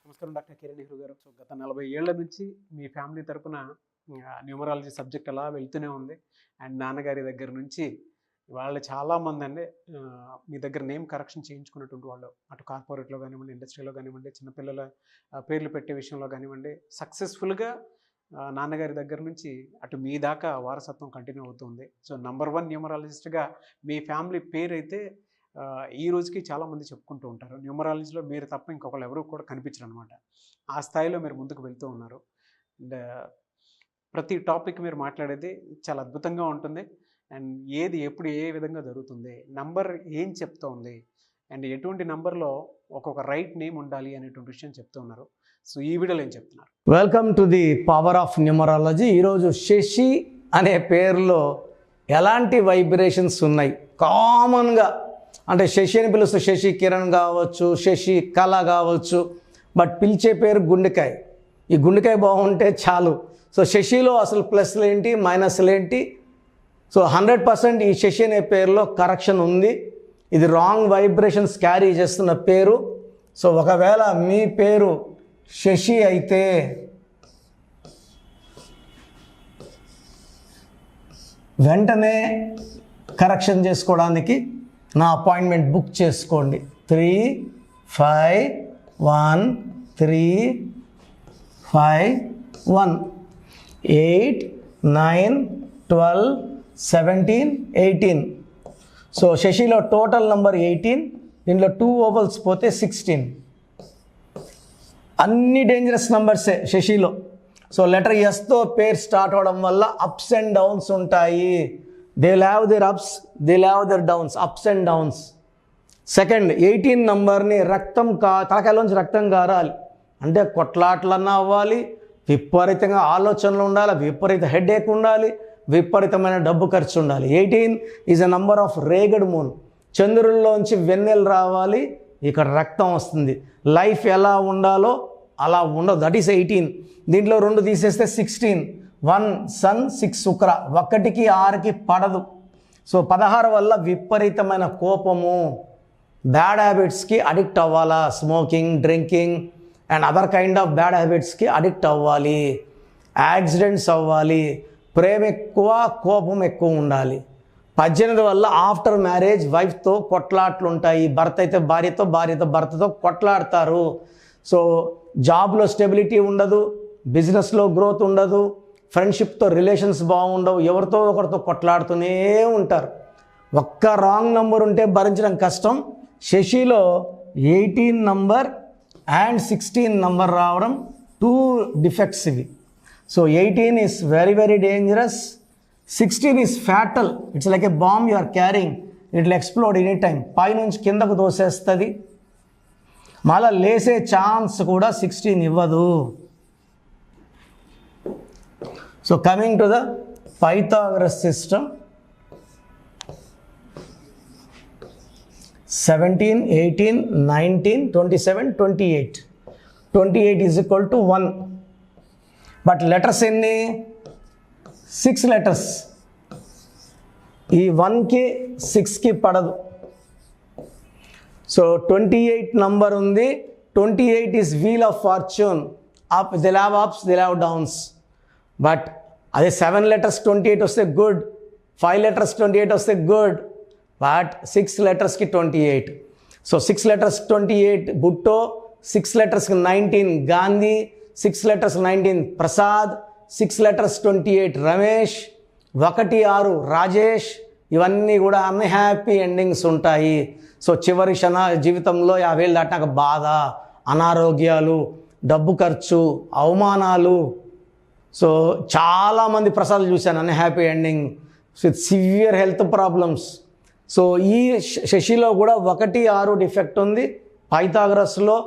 నమస్కారం డాక్టర్ కిరణ్ నెహ్రూ గారు. సో గత 40 ఏళ్ల నుంచి మీ ఫ్యామిలీ తరపున న్యూమరాలజీ సబ్జెక్ట్ అలా వెళ్తూనే ఉంది. అండ్ నాన్నగారి దగ్గర నుంచి వాళ్ళు చాలామంది అండి మీ దగ్గర నేమ్ కరెక్షన్ చేయించుకున్నటువంటి వాళ్ళు, అటు కార్పొరేట్లో కానివ్వండి, ఇండస్ట్రీలో కానివ్వండి, చిన్నపిల్లల పేర్లు పెట్టే విషయంలో కానివ్వండి, సక్సెస్ఫుల్గా నాన్నగారి దగ్గర నుంచి అటు మీ దాకా వారసత్వం కంటిన్యూ అవుతుంది. సో నంబర్ 1 న్యూమరాలజిస్ట్గా మీ ఫ్యామిలీ పేరు అయితే ఈ రోజుకి చాలామంది చెప్పుకుంటూ ఉంటారు. న్యూమరాలజీలో మీరు తప్ప ఇంకొకరు ఎవరు కూడా కనిపించరు అనమాట. ఆ స్థాయిలో మీరు ముందుకు వెళ్తూ ఉన్నారు. అండ్ ప్రతి టాపిక్ మీరు మాట్లాడేది చాలా అద్భుతంగా ఉంటుంది. అండ్ ఏది ఎప్పుడు ఏ విధంగా జరుగుతుంది, నంబర్ ఏం చెప్తూ ఉంది, అండ్ ఎటువంటి నంబర్లో ఒక్కొక్క రైట్ నేమ్ ఉండాలి అనేటువంటి విషయం చెప్తూ ఉన్నారు. సో ఈ వీడియోలో ఏం చెప్తున్నారు? Welcome to the power of numerology. ఈరోజు శశి అనే పేరులో ఎలాంటి వైబ్రేషన్స్ ఉన్నాయి? కామన్గా అంటే శశి అని పిలుస్తే శశి కిరణ్ కావచ్చు, శశి కళ కావచ్చు, బట్ పిలిచే పేరు గుండెకాయ. ఈ గుండెకాయ బాగుంటే చాలు. సో శశిలో అసలు ప్లస్లు ఏంటి, మైనస్లు ఏంటి? సో 100% ఈ శశి అనే పేరులో కరెక్షన్ ఉంది. ఇది రాంగ్ వైబ్రేషన్స్ క్యారీ చేస్తున్న పేరు. సో ఒకవేళ మీ పేరు శశి అయితే వెంటనే కరెక్షన్ చేసుకోవడానికి నా అపాయింట్మెంట్ బుక్ చేసుకోండి. 351351 8 9 12 17 18. సో శశిలో టోటల్ నంబర్ 18, దీంట్లో 2 ఓవల్స్ పోతే 16. అన్ని డేంజరస్ నంబర్సే శశిలో. సో లెటర్ ఎస్తో పేరు స్టార్ట్ అవడం వల్ల అప్స్ అండ్ డౌన్స్ ఉంటాయి. They will have their ups, they will have their downs, ups and downs. Second 18 నంబర్ని తలకాయలోంచి రక్తం కారాలి అంటే కొట్లాట్లన్నా అవ్వాలి, విపరీతంగా ఆలోచనలు ఉండాలి, విపరీత హెడేక్ ఉండాలి, విపరీతమైన డబ్బు ఖర్చు ఉండాలి. 18 is a number of ragged moon. చంద్రుల్లోంచి వెన్నెలు రావాలి, ఇక్కడ రక్తం వస్తుంది. లైఫ్ ఎలా ఉండాలో అలా ఉండదు. That is 18. దీంట్లో 2 తీసేస్తే 16. 1 సన్ 6 శుక్ర, 1కి 6కి పడదు. సో 16 వల్ల విపరీతమైన కోపము, బ్యాడ్ హ్యాబిట్స్కి అడిక్ట్ అవ్వాలా, smoking, drinking and other kind of bad హ్యాబిట్స్కి అడిక్ట్ అవ్వాలి, యాక్సిడెంట్స్ అవ్వాలి, ప్రేమ ఎక్కువ, కోపం ఎక్కువ ఉండాలి. 18 వల్ల ఆఫ్టర్ మ్యారేజ్ వైఫ్తో కొట్లాట్లు ఉంటాయి. భర్త అయితే భార్యతో, భార్యతో భర్తతో కొట్లాడతారు. సో జాబ్లో స్టెబిలిటీ ఉండదు, బిజినెస్లో గ్రోత్ ఉండదు, ఫ్రెండ్షిప్తో రిలేషన్స్ బాగుండవు, ఎవరితో ఒకరితో కొట్లాడుతూనే ఉంటారు. ఒక్క రాంగ్ నంబర్ ఉంటే భరించడం కష్టం. శశిలో 18 నంబర్ అండ్ 16 నంబర్ రావడం 2 డిఫెక్ట్స్ ఇవి. So 18 is very very dangerous. 16 is fatal. It's like a bomb you are carrying, it will explode any time. పైనుంచి కిందకు దోసేస్తుంది, మళ్ళా లేసే ఛాన్స్ కూడా 16 ఇవ్వదు. So coming to the Pythagoras system, 17, 18, 19, 27, 28. 28 is equal to 1. But letters ఎన్ని? 6 letters. ఈ 1కి 6కి పడదు. సో 28 నంబర్ ఉంది. 28 is wheel of fortune. Up they'll have ups, they'll have downs. But అదే 7 లెటర్స్ 28 వస్తే గుడ్, 5 లెటర్స్ 28 వస్తే good, but 6 లెటర్స్కి 28. So 6 letters 28 బుట్టో, 6 లెటర్స్కి 19 Gandhi, 6 letters 19 Prasad, 6 letters 28 Ramesh, 1 6 Rajesh. ఇవన్నీ కూడా అన్హ్యాపీ ఎండింగ్స్ ఉంటాయి. సో చివరి జీవితంలో 50 ఏళ్ళు దాటినాక బాధ, అనారోగ్యాలు, డబ్బు ఖర్చు, అవమానాలు. సో చాలామంది ప్రసాదాలు చూశాను unhappy ending with severe health problems. So ఈ శశిలో కూడా 1 6 డిఫెక్ట్ ఉంది. పైథాగరస్లో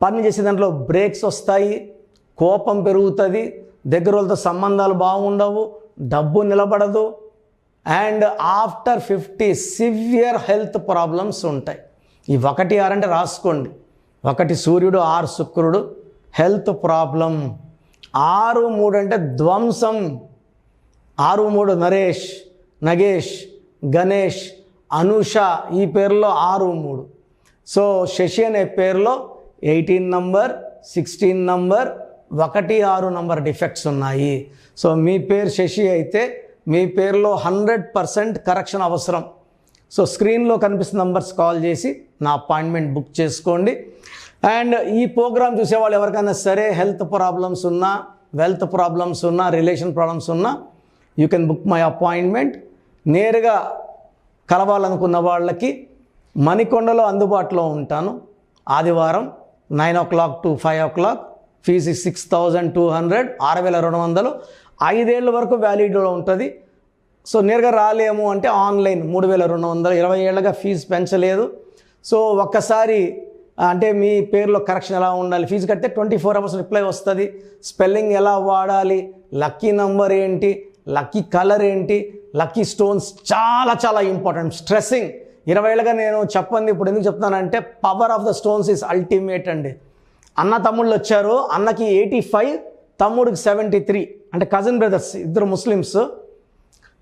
పని చేసే దాంట్లో బ్రేక్స్ వస్తాయి, కోపం పెరుగుతుంది, దగ్గర వాళ్ళతో సంబంధాలు బాగుండవు, డబ్బు నిలబడదు, and after 50 severe health problems ఉంటాయి. ఈ 1 6 అంటే రాసుకోండి. 1 సూర్యుడు, 6 శుక్రుడు, హెల్త్ ప్రాబ్లం. 6 3 అంటే ధ్వంసం. 6 3 నరేష్, నగేష్, గణేష్, అనుష. ఈ పేరులో 6 3. సో శశి అనే పేరులో 18 నంబర్, 16 నంబర్ 16 నంబర్ డిఫెక్ట్స్ ఉన్నాయి. సో మీ పేరు శశి అయితే మీ పేరులో 100% కరెక్షన్ అవసరం. సో స్క్రీన్లో కనిపిస్తున్న నంబర్స్ కాల్ చేసి నా అపాయింట్మెంట్ బుక్ చేసుకోండి. అండ్ ఈ ప్రోగ్రామ్ చూసేవాళ్ళు ఎవరికైనా సరే హెల్త్ ప్రాబ్లమ్స్ ఉన్నా, వెల్త్ ప్రాబ్లమ్స్ ఉన్నా, రిలేషన్ ప్రాబ్లమ్స్ ఉన్నా, you can book my appointment. నేరుగా కలవాలనుకున్న వాళ్ళకి మణికొండలో అందుబాటులో ఉంటాను. ఆదివారం 9 o'clock to 5 o'clock. ఫీజు 6,200, 6,200, 5 ఏళ్ళ వరకు వ్యాలిడ్లో ఉంటుంది. సో నేరుగా రాలేము అంటే ఆన్లైన్ 3,200, 20 ఏళ్ళగా ఫీజు పెంచలేదు. సో ఒక్కసారి అంటే మీ పేరులో కరెక్షన్ ఎలా ఉండాలి, ఫీజు కడితే 24 hours రిప్లై వస్తుంది. స్పెల్లింగ్ ఎలా వాడాలి, లక్కీ నంబర్ ఏంటి, లక్కీ కలర్ ఏంటి, లక్కీ స్టోన్స్ చాలా చాలా ఇంపార్టెంట్. స్ట్రెస్సింగ్ 20 ఏళ్ళగా నేను చెప్పండి, ఇప్పుడు ఎందుకు చెప్తున్నానంటే power of the stones is ultimate అండి. అన్న తమ్ముళ్ళు వచ్చారు, అన్నకి 85, తమ్ముడికి 73, అంటే కజిన్ బ్రదర్స్, ఇద్దరు ముస్లిమ్స్.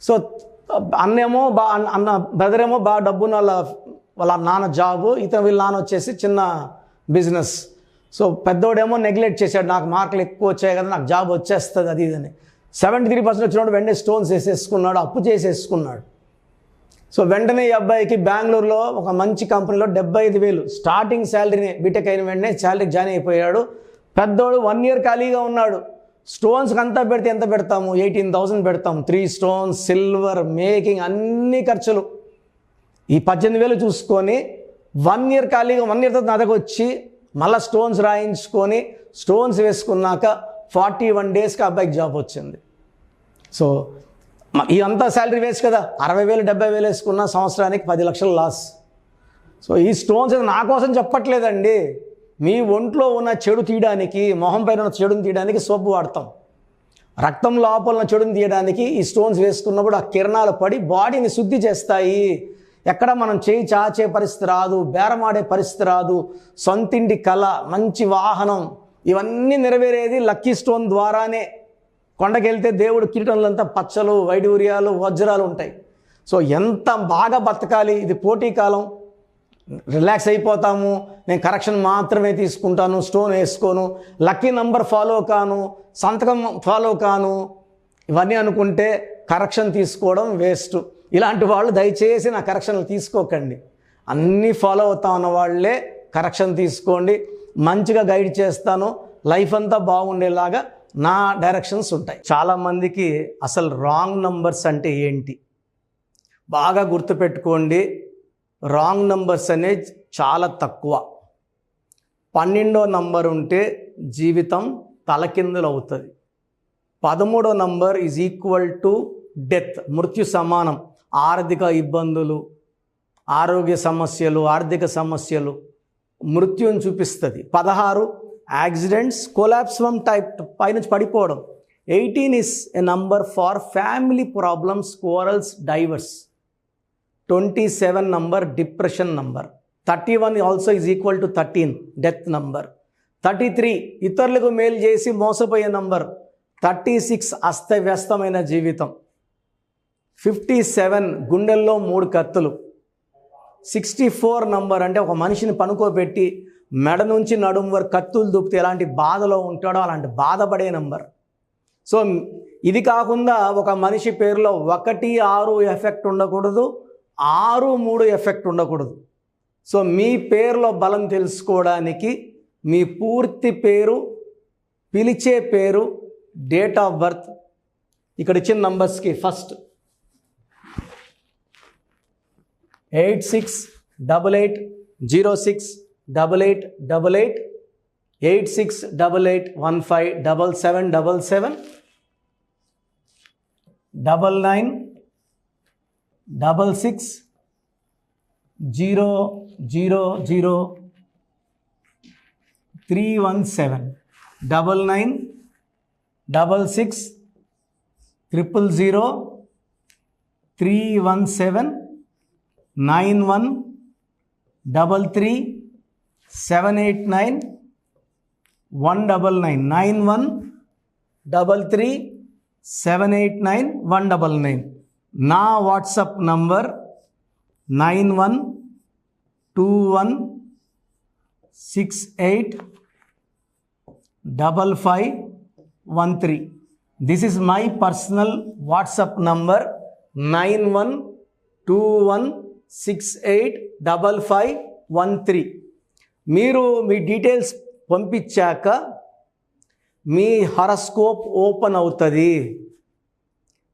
సో అన్నేమో అన్న బ్రదర్ ఏమో బాగా డబ్బున్న వాళ్ళ నాన్న జాబు, వీళ్ళ నాన్న వచ్చేసి చిన్న బిజినెస్. సో పెద్దోడేమో నెగ్లెక్ట్ చేశాడు, నాకు మార్కులు ఎక్కువ వచ్చాయి కదా, నాకు జాబ్ వచ్చేస్తుంది అది ఇదని. 73% వచ్చినప్పుడు వెంటనే స్టోన్స్ వేసేసుకున్నాడు, అప్పు చేసేసుకున్నాడు. సో వెంటనే ఈ అబ్బాయికి బెంగళూరులో ఒక మంచి కంపెనీలో 75,000 స్టార్టింగ్ శాలరీని, బీటెక్ అయిన వెంటనే శాలరీకి జాయిన్ అయిపోయాడు. పెద్దోడు 1 year ఖాళీగా ఉన్నాడు. స్టోన్స్కి అంతా పెడితే ఎంత పెడతాము, 18,000 పెడతాం. 3 stones, సిల్వర్, మేకింగ్, అన్ని ఖర్చులు. ఈ 18,000 చూసుకొని 1 year ఖాళీగా, 1 year తర్వాత నా దగ్గర వచ్చి మళ్ళీ స్టోన్స్ రాయించుకొని స్టోన్స్ వేసుకున్నాక 41 daysకి అబ్బాయికి జాబ్ వచ్చింది. సో ఈ అంతా శాలరీ వేస్ట్ కదా, 60,000, 70,000 వేసుకున్న సంవత్సరానికి 10 లక్షలు లాస్. సో ఈ స్టోన్స్ నా కోసం చెప్పట్లేదండి, మీ ఒంట్లో ఉన్న చెడు తీయడానికి, మొహం పైన ఉన్న చెడుని తీయడానికి సోపు వాడతాం. రక్తం లోపల ఉన్న చెడుని తీయడానికి ఈ స్టోన్స్ వేసుకున్నప్పుడు ఆ కిరణాలు పడి బాడీని శుద్ధి చేస్తాయి. ఎక్కడ మనం చేయి చాచే పరిస్థితి రాదు, బేరమాడే పరిస్థితి రాదు. సొంతింటి కళ, మంచి వాహనం, ఇవన్నీ నెరవేరేది లక్కీ స్టోన్ ద్వారానే. కొండకెళ్తే దేవుడు కిరీటంలంతా పచ్చలు, వైడూర్యాలు, వజ్రాలు ఉంటాయి. సో ఎంత బాగా బతకాలి, ఇది పోటీ కాలం, రిలాక్స్ అయిపోతాము, నేను కరెక్షన్ మాత్రమే తీసుకుంటాను, స్టోన్ వేసుకోను, లక్కీ నంబర్ ఫాలో కాను, సంతకం ఫాలో కాను, ఇవన్నీ అనుకుంటే కరెక్షన్ తీసుకోవడం వేస్ట్. ఇలాంటి వాళ్ళు దయచేసి నా కరెక్షన్లు తీసుకోకండి. అన్నీ ఫాలో అవుతా ఉన్న వాళ్ళే కరెక్షన్ తీసుకోండి. మంచిగా గైడ్ చేస్తాను, లైఫ్ అంతా బాగుండేలాగా నా డైరెక్షన్స్ ఉంటాయి. చాలామందికి అసలు రాంగ్ నంబర్స్ అంటే ఏంటి బాగా గుర్తుపెట్టుకోండి. రాంగ్ నంబర్స్ అనేది చాలా తక్కువ. 12వ నంబర్ ఉంటే జీవితం తలకిందులు అవుతుంది. 13వ number is equal to death, మృత్యు సమానం. ఆర్థిక ఇబ్బందులు, ఆరోగ్య సమస్యలు, ఆర్థిక సమస్యలు, మృత్యుని చూపిస్తుంది. 16 యాక్సిడెంట్స్, కొలాప్స్ ఫ్రమ్ టైప్ పైనుంచి పడిపోవడం. 18 is a number for family problems, quarrels, divorce. 27 number depression number. 31 also is equal to 13 death number. 33 ఇతరులకు మేలు చేసి మోసపోయే నంబర్. 36 అస్తవ్యస్తమైన జీవితం. 57 గుండెల్లో 3 కత్తులు. 64 నంబర్ అంటే ఒక మనిషిని పనుకోబెట్టి మెడ నుంచి నడుము వరకు కత్తులు దూపితే ఎలాంటి బాధలో ఉంటాడో అలాంటి బాధపడే నంబర్. సో ఇది కాకుండా ఒక మనిషి పేరులో 1, 6 ఎఫెక్ట్ ఉండకూడదు, 6, 3 ఎఫెక్ట్ ఉండకూడదు. సో మీ పేరులో బలం తెలుసుకోవడానికి మీ పూర్తి పేరు, పిలిచే పేరు, డేట్ ఆఫ్ బర్త్, ఇక్కడ ఇచ్చిన నంబర్స్కి ఫస్ట్ 8688068888, 8688157777, 9966000317, 9966000317, 9133789199, 9133789199. నా WhatsApp number 912168 5513. This is my personal WhatsApp number 9121685513. మీరు మీ డీటెయిల్స్ పంపించాక మీ హరస్కోప్ ఓపెన్ అవుతుంది.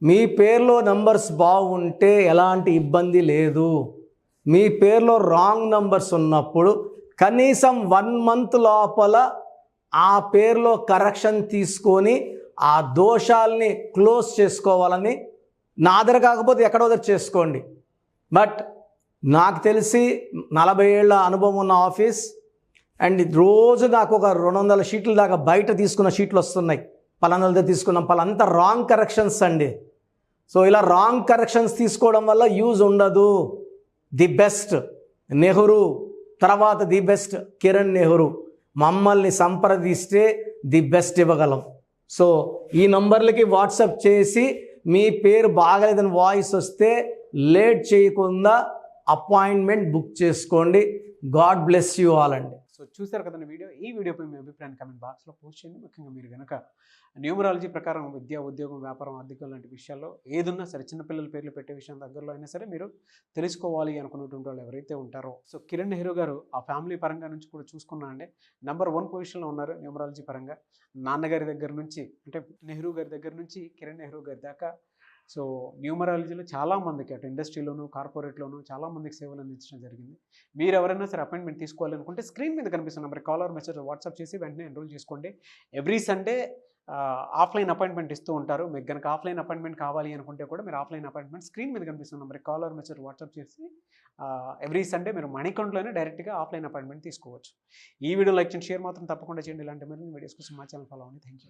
మీ పేరులో నంబర్స్ బాగుంటే ఎలాంటి ఇబ్బంది లేదు. మీ పేరులో రాంగ్ నంబర్స్ ఉన్నప్పుడు కనీసం 1 month లోపల ఆ పేరులో కరెక్షన్ తీసుకొని ఆ దోషాల్ని క్లోజ్ చేసుకోవాలని, నా దగ్గర కాకపోతే ఎక్కడో దగ్గర చేసుకోండి. బట్ నాకు తెలిసి 40 ఏళ్ళ అనుభవం ఉన్న ఆఫీస్ అండ్ రోజు నాకు ఒక 200 షీట్ల దాకా బయట తీసుకున్న షీట్లు వస్తున్నాయి. పలానాలతో తీసుకున్నాం, పలానంతా రాంగ్ కరెక్షన్స్ అండి. సో ఇలా రాంగ్ కరెక్షన్స్ తీసుకోవడం వల్ల యూజ్ ఉండదు. ది బెస్ట్ నెహ్రూ, తర్వాత ది బెస్ట్ కిరణ్ నెహ్రూ, మమ్మల్ని సంప్రదిస్తే ది బెస్ట్ ఇవ్వగలం. సో ఈ నంబర్లకి వాట్సాప్ చేసి మీ పేరు బాగలేదని వాయిస్ వస్తే లేట్ చేయకుండా అపాయింట్మెంట్ బుక్ చేసుకోండి. గాడ్ బ్లెస్ యూ ఆల్ అండి. సో చూసారు కదండి వీడియో. ఈ వీడియోపై మీ అభిప్రాయాన్ని కామెంట్ బాక్స్లో పోస్ట్ చేయండి. ముఖ్యంగా మీరు కనుక న్యూమరాలజీ ప్రకారం విద్య, ఉద్యోగం, వ్యాపారం, ఆర్థికం లాంటి విషయాల్లో ఏదున్నా సరే, చిన్నపిల్లల పేర్లు పెట్టే విషయం దగ్గరలో అయినా సరే మీరు తెలుసుకోవాలి అనుకున్నటువంటి వాళ్ళు ఎవరైతే ఉంటారో, సో కిరణ్ నెహ్రూ గారు ఆ ఫ్యామిలీ పరంగా నుంచి కూడా చూసుకున్నా అండి నెంబర్ 1 పొజిషన్లో ఉన్నారు న్యూమరాలజీ పరంగా. నాన్నగారి దగ్గర నుంచి, అంటే నెహ్రూ గారి దగ్గర నుంచి కిరణ్ నెహ్రూ గారి దాకా సో న్యూమరాలజీలో చాలామందికి అటు ఇండస్ట్రీలోను, కార్పొరేట్లోను చాలామందికి సేవలు అందించడం జరిగింది. మీరు ఎవరైనా సరే అపాయింట్మెంట్ తీసుకోవాలనుకుంటే స్క్రీన్ మీద కనిపిస్తున్న number call or message WhatsApp చేసి వెంటనే ఎన్రోల్ చేసుకోండి. ఎవ్రీ సండే ఆఫ్లైన్ అపాయింట్మెంట్ ఇస్తూ ఉంటారు. మీకు కనుక ఆఫ్లైన్ అపాయింట్మెంట్ కావాలి అనుకుంటే కూడా మీరు ఆఫ్లైన్ అపాయింట్మెంట్ స్క్రీన్ మీద కనిపిస్తున్న number call or message WhatsApp చేసి ఎవ్రీ సండే మీరు మణికంట్లోనే డైరెక్ట్గా ఆఫ్లైన్ అపాయింట్మెంట్ తీసుకోవచ్చు. ఈ వీడియో లైక్ చేయండి, షేర్ మాత్రం తప్పకుండా చేయండి. ఇలాంటి మరిన్ని వీడియోస్ కోసం మా ఛానల్ ఫాలో అవ్వండి. Thank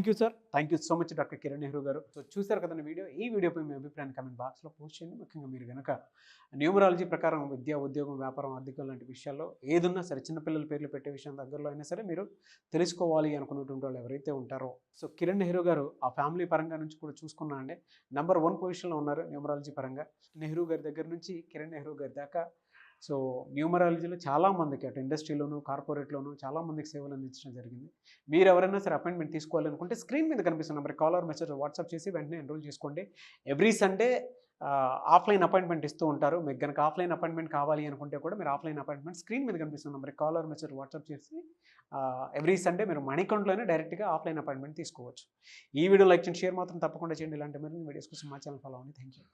you sir. Thank you so much doctor Kiran Nehru గారు. సో చూసారు కదండి వీడియో. ఈ వీడియోపై మీ అభిప్రాయాన్ని కామెంట్ బాక్స్లో పోస్ట్ చేయండి. ముఖ్యంగా మీరు కనుక న్యూమరాలజీ ప్రకారం విద్య, ఉద్యోగం, వ్యాపారం, ఆర్థికం లాంటి విషయాల్లో ఏదున్నా సరే, చిన్నపిల్లల పేర్లు పెట్టే విషయం దగ్గరలో అయినా సరే మీరు తెలుసుకోవాలి అనుకున్నటువంటి వాళ్ళు ఎవరైతే ఉంటారో, సో కిరణ్ నెహ్రూ గారు ఆ ఫ్యామిలీ పరంగా నుంచి కూడా చూసుకున్నా అండి నెంబర్ 1 పొజిషన్లో ఉన్నారు న్యూమరాలజీ పరంగా. నెహ్రూ గారి దగ్గర నుంచి కిరణ్ నెహ్రూ గారి దాకా సో న్యూమరాలజీలో చాలామందికి అటు ఇండస్ట్రీలోను, కార్పొరేట్లోను చాలామందికి సేవలు అందించడం జరిగింది. మీరు ఎవరైనా సరే అపాయింట్మెంట్ తీసుకోవాలనుకుంటే స్క్రీన్ మీద కనిపిస్తున్న number call or message WhatsApp చేసి వెంటనే ఎన్రోల్ చేసుకోండి. ఎవ్రీ సండే ఆఫ్లైన్ అపాయింట్మెంట్ ఇస్తూ ఉంటారు. మీకు కనుక ఆఫ్లైన్ అపాయింట్మెంట్ కావాలి అనుకుంటే కూడా మీరు ఆఫ్లైన్ అపాయింట్మెంట్ స్క్రీన్ మీద కనిపిస్తున్న number call or message WhatsApp చేసి ఎవ్రీ సండే మీరు మణికంట్లోనే డైరెక్ట్గా ఆఫ్లైన్ అపాయింట్మెంట్ తీసుకోవచ్చు. ఈ వీడియో లైక్ చేయండి, షేర్ మాత్రం తప్పకుండా చేయండి. ఇలాంటి మరిన్ని వీడియోస్ కోసం మా ఛానల్ ఫాలో అవ్వండి. Thank you.